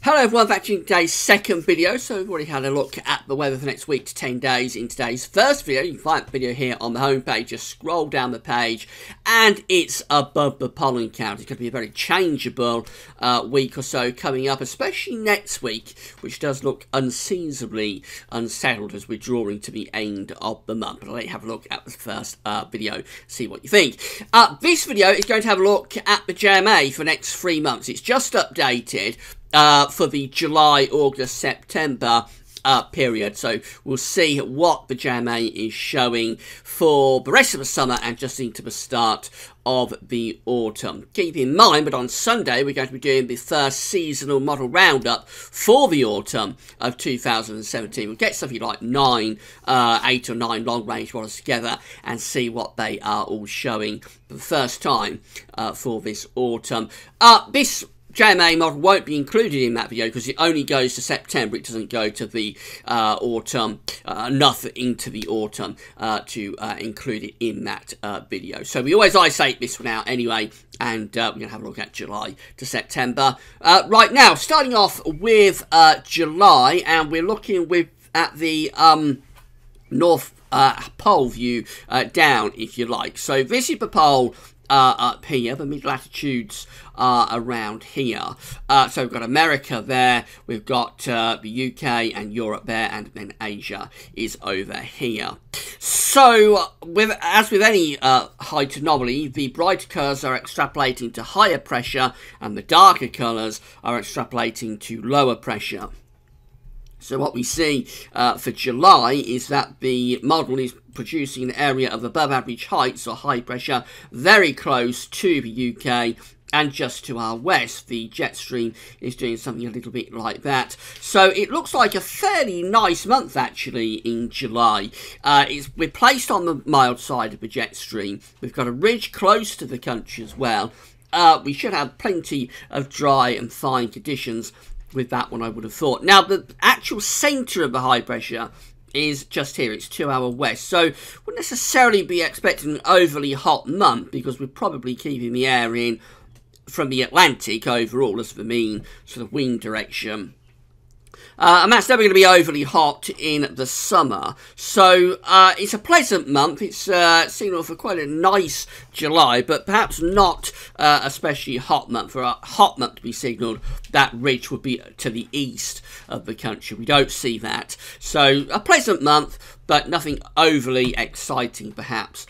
Hello everyone, back to today's second video. So we've already had a look at the weather for next week to 10 days in today's first video. You can find the video here on the homepage. Just scroll down the page and it's above the pollen count. It's going to be a very changeable week or so coming up, especially next week, which does look unseasonably unsettled as we're drawing to the end of the month. But I'll let you have a look at the first video, see what you think. This video is going to have a look at the JMA for the next 3 months. It's just updated for the July, August, September period. So we'll see what the JMA is showing for the rest of the summer and just into the start of the autumn. Keep in mind, but on Sunday we're going to be doing the first seasonal model roundup for the autumn of 2017. We'll get something like 8 or 9 long-range models together and see what they are all showing for the first time for this autumn. This JMA model won't be included in that video because it only goes to September. It doesn't go to the autumn, enough into the autumn to include it in that video. So we always isolate this one out anyway, and we're going to have a look at July to September. Right now, starting off with July, and we're looking at the North Pole view down, if you like. So this is the pole up here, the mid-latitudes are around here. So we've got America there, we've got the UK and Europe there, and then Asia is over here. So, as with any height anomaly, the brighter colours are extrapolating to higher pressure, and the darker colours are extrapolating to lower pressure. So what we see for July is that the model is producing an area of above average heights or high pressure very close to the UK and just to our west. The jet stream is doing something a little bit like that. So it looks like a fairly nice month actually in July. We're placed on the mild side of the jet stream. We've got a ridge close to the country as well. We should have plenty of dry and fine conditions with that one, I would have thought. Now, the actual centre of the high pressure is just here. It's 2 hours west. So, wouldn't necessarily be expecting an overly hot month because we're probably keeping the air in from the Atlantic overall as the mean sort of wind direction. And that's never going to be overly hot in the summer. So, it's a pleasant month. It's signalled for quite a nice July, but perhaps not especially hot month. For a hot month to be signalled, that ridge would be to the east of the country. We don't see that. So, a pleasant month, but nothing overly exciting, perhaps,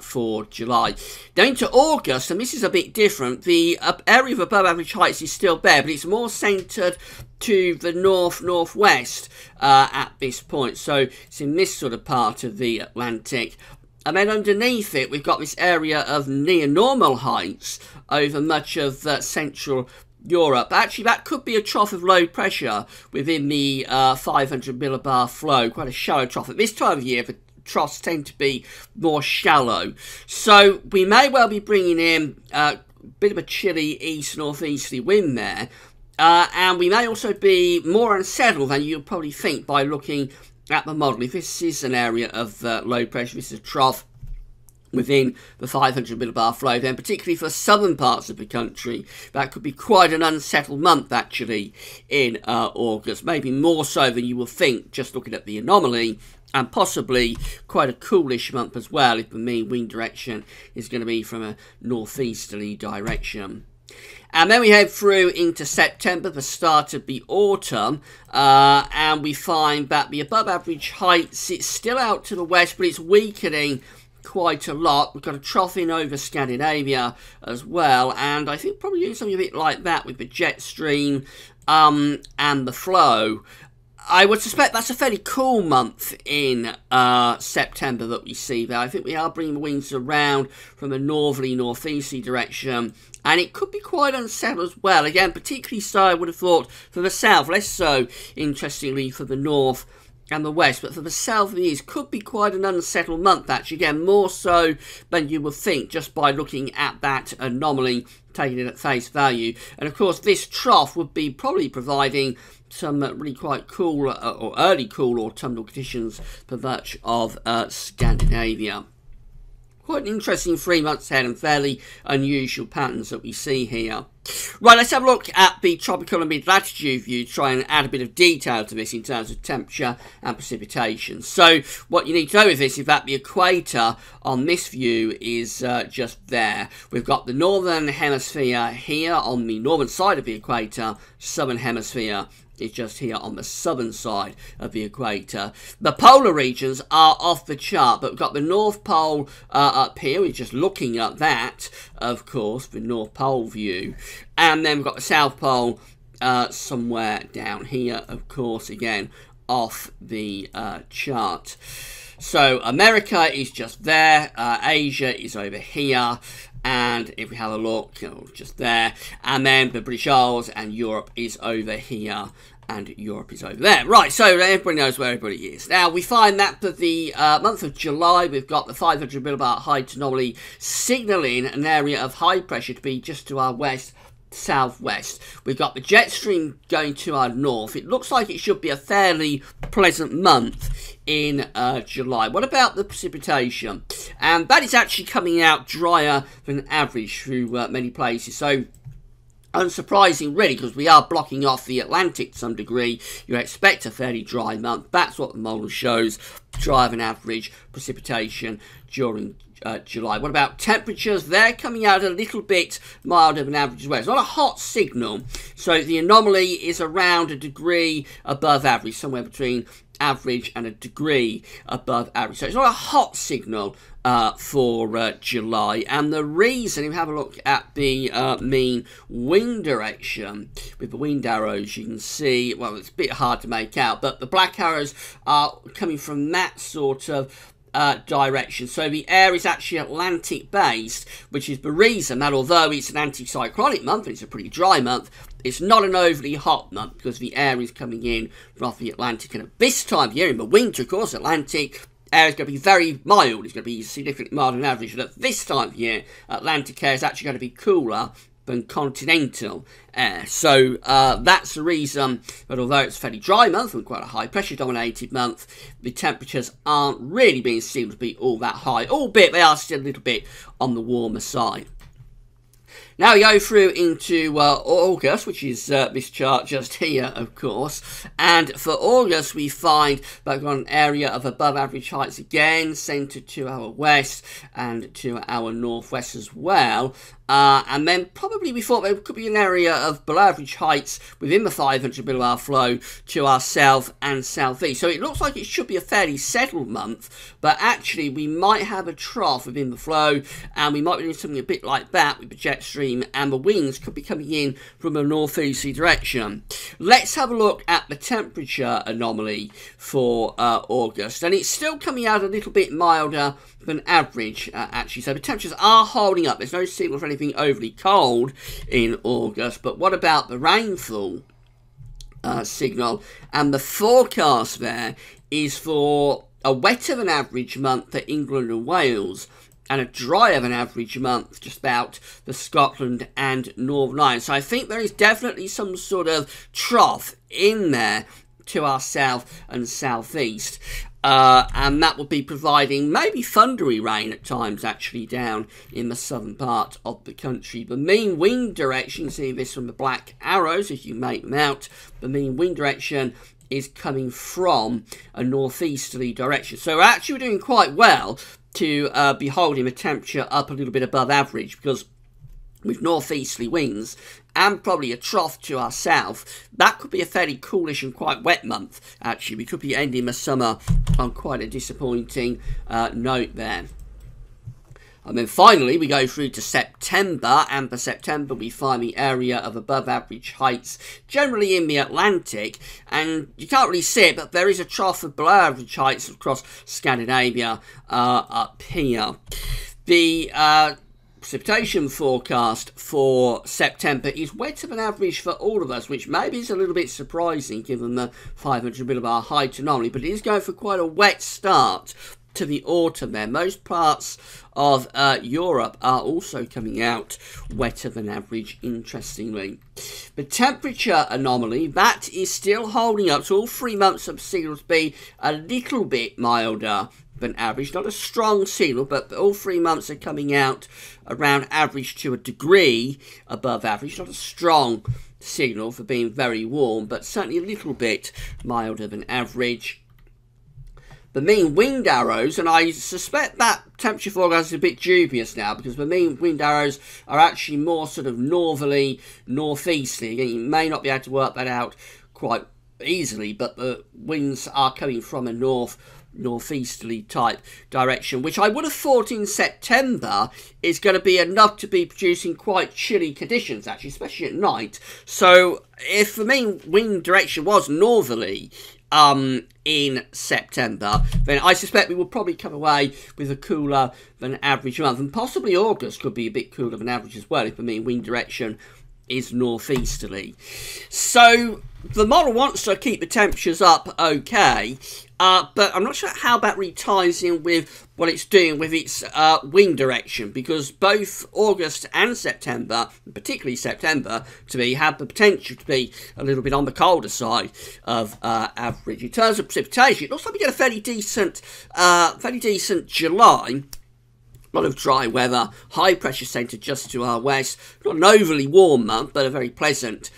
for July. Then into August, and this is a bit different. The area of above average heights is still there, but it's more centred to the northwest at this point. So it's in this sort of part of the Atlantic. And then underneath it, we've got this area of near normal heights over much of Central Europe. Actually, that could be a trough of low pressure within the 500 millibar flow, quite a shallow trough. At this time of year, the troughs tend to be more shallow. So we may well be bringing in a bit of a chilly east-northeasterly wind there. And we may also be more unsettled than you'll probably think by looking at the model. If this is an area of low pressure, this is a trough within the 500 millibar flow, then particularly for southern parts of the country, that could be quite an unsettled month actually in August. Maybe more so than you will think just looking at the anomaly, and possibly quite a coolish month as well if the mean wind direction is going to be from a northeasterly direction. And then we head through into September, the start of the autumn, and we find that the above average heights, it's still out to the west, but it's weakening quite a lot. We've got a trough in over Scandinavia as well, and I think probably doing something a bit like that with the jet stream and the flow. I would suspect that's a fairly cool month in September that we see there. I think we are bringing the winds around from a northerly, northeasterly direction, and it could be quite unsettled as well. Again, particularly so, I would have thought, for the south, less so, interestingly, for the north and the west, but for the south and the east, could be quite an unsettled month, actually. Again, more so than you would think just by looking at that anomaly, taking it at face value. And of course, this trough would be probably providing some really quite cool or early cool autumnal conditions for much of Scandinavia. Quite an interesting 3 months ahead and fairly unusual patterns that we see here. Right, let's have a look at the tropical and mid-latitude view to try and add a bit of detail to this in terms of temperature and precipitation. So what you need to know with this is that the equator on this view is just there. We've got the northern hemisphere here on the northern side of the equator, southern hemisphere is just here on the southern side of the equator. The polar regions are off the chart, but we've got the North Pole up here. We're just looking at that, of course, the North Pole view. And then we've got the South Pole somewhere down here, of course, again, off the chart. So America is just there, Asia is over here, and if we have a look, just there, and then the British Isles and Europe is over here, and Europe is over there. Right, so everybody knows where everybody is. Now, we find that for the month of July, we've got the 500 millibar height anomaly signalling an area of high pressure to be just to our west, southwest. We've got the jet stream going to our north. It looks like it should be a fairly pleasant month in July. What about the precipitation? And that is actually coming out drier than average through many places. So unsurprising, really, because we are blocking off the Atlantic to some degree. You expect a fairly dry month. That's what the model shows. Drier than average precipitation during July. What about temperatures? They're coming out a little bit milder than average as well. It's not a hot signal, so the anomaly is around a degree above average, somewhere between average and a degree above average. So it's not a hot signal for July. And the reason, if you have a look at the mean wind direction with the wind arrows, you can see, well, it's a bit hard to make out, but the black arrows are coming from that sort of direction. So the air is actually Atlantic based, which is the reason that although it's an anticyclonic month and it's a pretty dry month, it's not an overly hot month because the air is coming in from the Atlantic. And at this time of year, in the winter, of course, Atlantic air is going to be very mild. It's going to be significantly milder than average. And at this time of year, Atlantic air is actually going to be cooler than continental air. So that's the reason that although it's a fairly dry month and quite a high pressure dominated month, the temperatures aren't really being seen to be all that high, albeit they are still a little bit on the warmer side. Now we go through into August, which is this chart just here, of course. And for August, we find that we've got an area of above average heights again, centred to our west and to our northwest as well. And then probably we thought there could be an area of below average heights within the 500 millibar flow to our south and southeast. So it looks like it should be a fairly settled month, but actually we might have a trough within the flow, and we might be doing something a bit like that with the jet stream, and the winds could be coming in from a northeasterly direction. Let's have a look at the temperature anomaly for August, and it's still coming out a little bit milder than average, actually. So the temperatures are holding up. There's no signal for anything overly cold in August. But what about the rainfall signal? And the forecast there is for a wetter than average month for England and Wales, and a drier than average month just about the Scotland and Northern Ireland. So I think there is definitely some sort of trough in there to our south and southeast. And that will be providing maybe thundery rain at times, actually, down in the southern part of the country. The mean wind direction, you see this from the black arrows as you make them out, the mean wind direction is coming from a northeasterly direction. So actually we're doing quite well to be holding the temperature up a little bit above average, because with northeasterly winds and probably a trough to our south, that could be a fairly coolish and quite wet month, actually. We could be ending the summer on quite a disappointing note there. And then finally, we go through to September, and for September we find the area of above average heights, generally in the Atlantic, and you can't really see it, but there is a trough of below average heights across Scandinavia up here. The precipitation forecast for September is wetter than average for all of us, which maybe is a little bit surprising given the 500 millibar height anomaly, but it is going for quite a wet start to the autumn there. Most parts of Europe are also coming out wetter than average, interestingly. The temperature anomaly, that is still holding up, so all 3 months of signals be a little bit milder than average. Not a strong signal, but all 3 months are coming out around average to a degree above average. Not a strong signal for being very warm, but certainly a little bit milder than average. The mean wind arrows, and I suspect that temperature forecast is a bit dubious now, because the mean wind arrows are actually more sort of northerly, northeasterly. Again, you may not be able to work that out quite easily, but the winds are coming from a northeasterly type direction, which I would have thought in September is going to be enough to be producing quite chilly conditions, actually, especially at night. So if the main wind direction was northerly in September, then I suspect we will probably come away with a cooler than average month, and possibly August could be a bit cooler than average as well if the mean wind direction is northeasterly. So the model wants to keep the temperatures up okay, but I'm not sure how that really ties in with what it's doing with its wind direction, because both August and September, particularly September, to me, have the potential to be a little bit on the colder side of average. In terms of precipitation, it looks like we get a fairly decent July. A lot of dry weather, high pressure centre just to our west. Not an overly warm month, but a very pleasant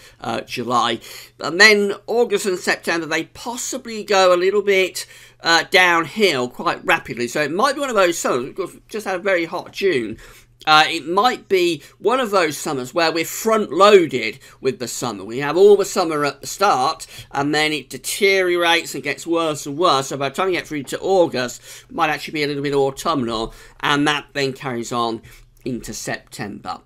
July. And then August and September, they possibly go a little bit downhill quite rapidly. So it might be one of those summers. We've just had a very hot June. It might be one of those summers where we're front-loaded with the summer. We have all the summer at the start, and then it deteriorates and gets worse and worse. So by the time you get through to August, it might actually be a little bit autumnal, and that then carries on into September.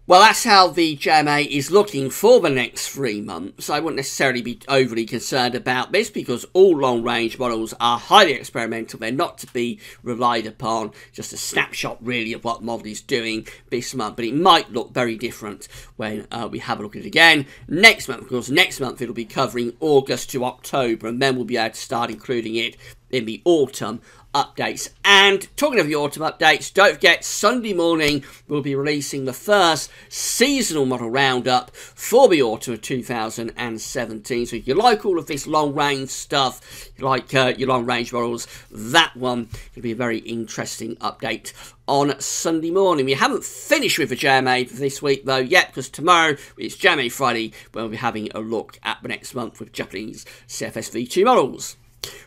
Well, that's how the JMA is looking for the next 3 months. I wouldn't necessarily be overly concerned about this, because all long-range models are highly experimental. They're not to be relied upon. Just a snapshot, really, of what the model is doing this month. But it might look very different when we have a look at it again next month. Of course, next month it'll be covering August to October, and then we'll be able to start including it in the autumn updates. And talking of the autumn updates, don't forget, Sunday morning we'll be releasing the first seasonal model roundup for the autumn of 2017. So if you like all of this long range stuff, you like your long range models, that one will be a very interesting update on Sunday morning. We haven't finished with the JMA for this week though yet, because tomorrow it's JMA Friday, where we'll be having a look at the next month with Japanese CFS V2 models.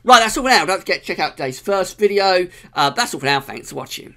Right, that's all for now. Don't forget to check out today's first video. That's all for now. Thanks for watching.